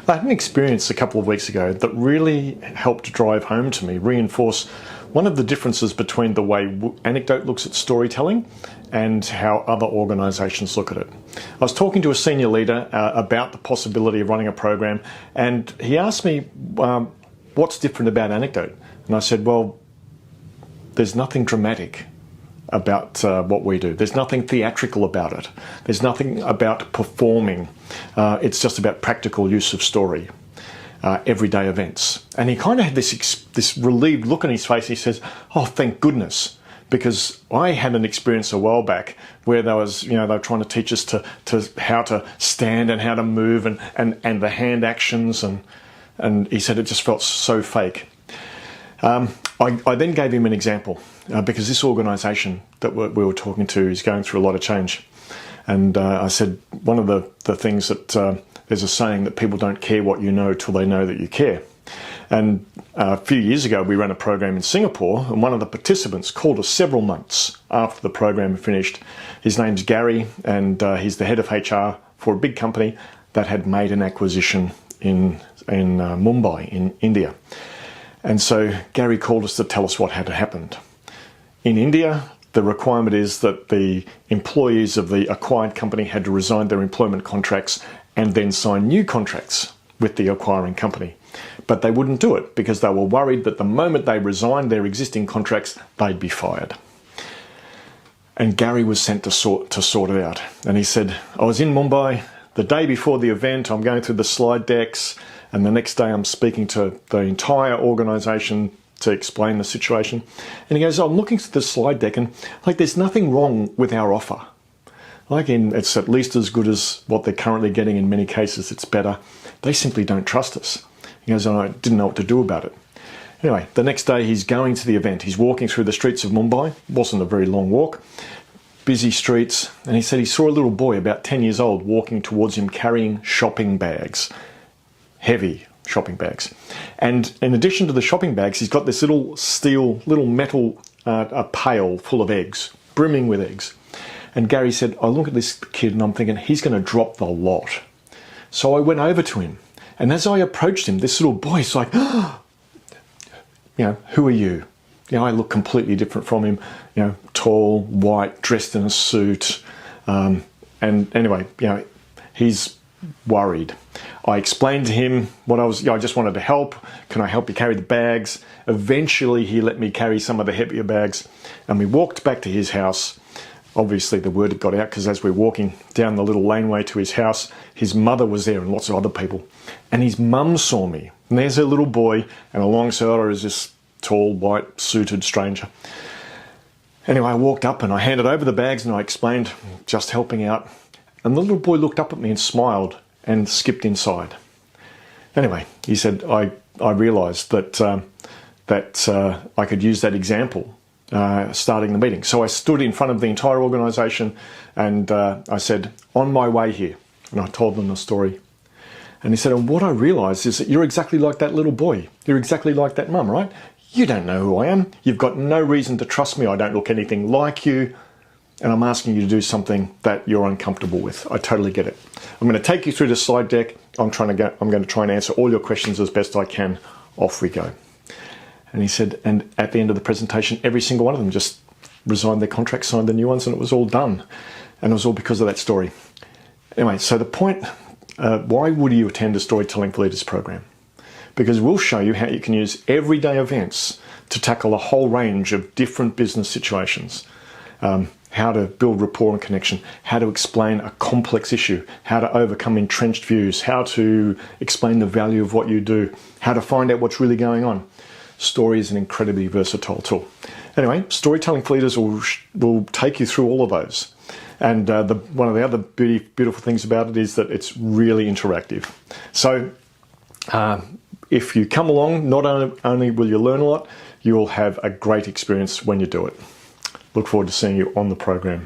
I had an experience a couple of weeks ago that really helped drive home to me, reinforce one of the differences between the way Anecdote looks at storytelling and how other organisations look at it. I was talking to a senior leader about the possibility of running a program, and he asked me, what's different about Anecdote? And I said, well, there's nothing dramatic about what we do. There's nothing theatrical about it. There's nothing about performing. It's just about practical use of story, everyday events. And he kind of had this relieved look on his face. He says, oh, thank goodness, because I had an experience a while back where they were trying to teach us to how to stand and how to move and the hand actions, and he said it just felt so fake. I then gave him an example because this organisation that we were talking to is going through a lot of change. And I said, one of the things that there's a saying that people don't care what you know till they know that you care. And a few years ago, we ran a program in Singapore, and one of the participants called us several months after the program finished. His name's Gary, and he's the head of HR for a big company that had made an acquisition in Mumbai, in India. And so Gary called us to tell us what had happened. In India, the requirement is that the employees of the acquired company had to resign their employment contracts and then sign new contracts with the acquiring company. But they wouldn't do it because they were worried that the moment they resigned their existing contracts, they'd be fired. And Gary was sent to sort it out. And he said, I was in Mumbai the day before the event. I'm going through the slide decks. And the next day I'm speaking to the entire organisation to explain the situation. And he goes, I'm looking through the slide deck and there's nothing wrong with our offer. It's at least as good as what they're currently getting. In many cases, it's better. They simply don't trust us. He goes, I didn't know what to do about it. Anyway, the next day he's going to the event. He's walking through the streets of Mumbai. It wasn't a very long walk. Busy streets. And he said he saw a little boy about 10 years old walking towards him carrying shopping bags. Heavy shopping bags. And in addition to the shopping bags, he's got this little metal pail full of eggs, brimming with eggs. And Gary said, I look at this kid and I'm thinking, he's going to drop the lot. So I went over to him. And as I approached him, this little boy's like, who are you? I look completely different from him. Tall, white, dressed in a suit. And anyway, he's worried. I explained to him what I just wanted to help. Can I help you carry the bags? Eventually, he let me carry some of the heavier bags, and we walked back to his house. Obviously, the word had got out because as we're walking down the little laneway to his house, his mother was there and lots of other people. And his mum saw me. And there's her little boy, and alongside her is this tall, white, suited stranger. Anyway, I walked up and I handed over the bags and I explained, just helping out. And the little boy looked up at me and smiled and skipped inside. Anyway, he said, I realised that I could use that example starting the meeting. So I stood in front of the entire organisation and I said, on my way here. And I told them the story. And he said, and what I realised is that you're exactly like that little boy. You're exactly like that mum, right? You don't know who I am. You've got no reason to trust me. I don't look anything like you. And I'm asking you to do something that you're uncomfortable with. I totally get it. I'm going to take you through the slide deck. I'm going to try and answer all your questions as best I can. Off we go. And he said, and at the end of the presentation, every single one of them just resigned their contracts, signed the new ones, and it was all done. And it was all because of that story. Anyway, so the point, why would you attend a Storytelling for Leaders program? Because we'll show you how you can use everyday events to tackle a whole range of different business situations. How to build rapport and connection, how to explain a complex issue, how to overcome entrenched views, how to explain the value of what you do, how to find out what's really going on. Story is an incredibly versatile tool. Anyway, Storytelling for Leaders will take you through all of those. And one of the other beautiful things about it is that it's really interactive. So if you come along, not only will you learn a lot, you'll have a great experience when you do it. Look forward to seeing you on the program.